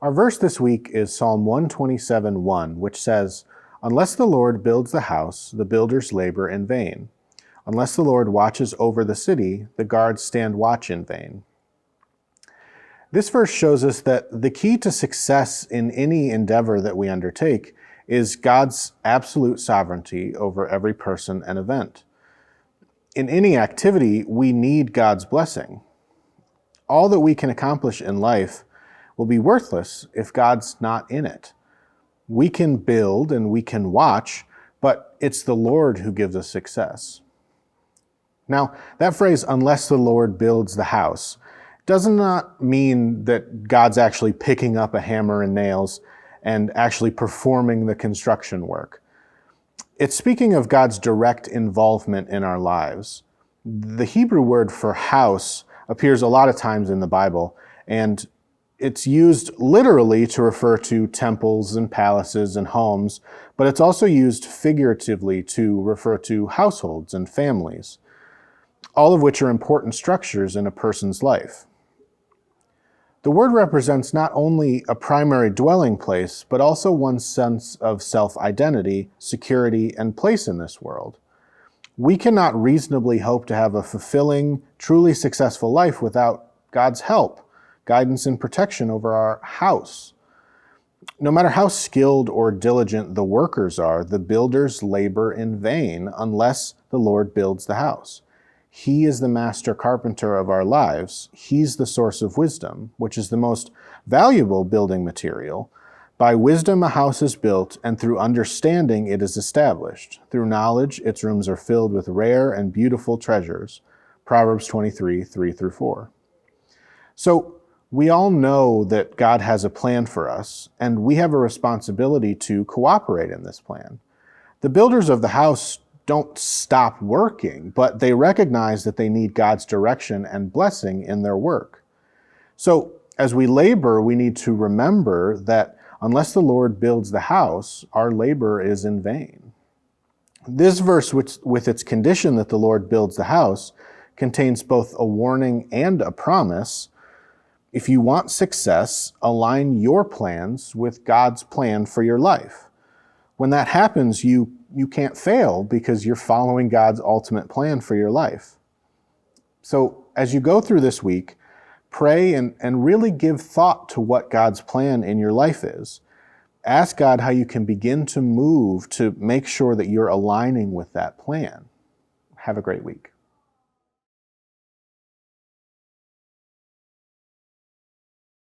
Our verse this week is Psalm 127:1, which says, "Unless the Lord builds the house, the builders labor in vain. Unless the Lord watches over the city, the guards stand watch in vain." This verse shows us that the key to success in any endeavor that we undertake is God's absolute sovereignty over every person and event. In any activity, we need God's blessing. All that we can accomplish in life will be worthless if God's not in it. We can build and we can watch, but it's the Lord who gives us success. Now, that phrase, "unless the Lord builds the house," does not mean that God's actually picking up a hammer and nails and actually performing the construction work. It's speaking of God's direct involvement in our lives. The Hebrew word for house appears a lot of times in the Bible, and it's used literally to refer to temples and palaces and homes, but it's also used figuratively to refer to households and families, all of which are important structures in a person's life. The word represents not only a primary dwelling place, but also one's sense of self-identity, security, and place in this world. We cannot reasonably hope to have a fulfilling, truly successful life without God's help, guidance, and protection over our house. No matter how skilled or diligent the workers are, the builders labor in vain unless the Lord builds the house. He is the master carpenter of our lives. He's the source of wisdom, which is the most valuable building material. By wisdom a house is built, and through understanding it is established. Through knowledge its rooms are filled with rare and beautiful treasures. Proverbs 23, 3-4. So we all know that God has a plan for us, and we have a responsibility to cooperate in this plan. The builders of the house don't stop working, but they recognize that they need God's direction and blessing in their work. So as we labor, we need to remember that unless the Lord builds the house, our labor is in vain. This verse, with its condition that the Lord builds the house, contains both a warning and a promise. If you want success, align your plans with God's plan for your life. When that happens, you can't fail because you're following God's ultimate plan for your life. So as you go through this week, pray and really give thought to what God's plan in your life is. Ask God how you can begin to move to make sure that you're aligning with that plan. Have a great week.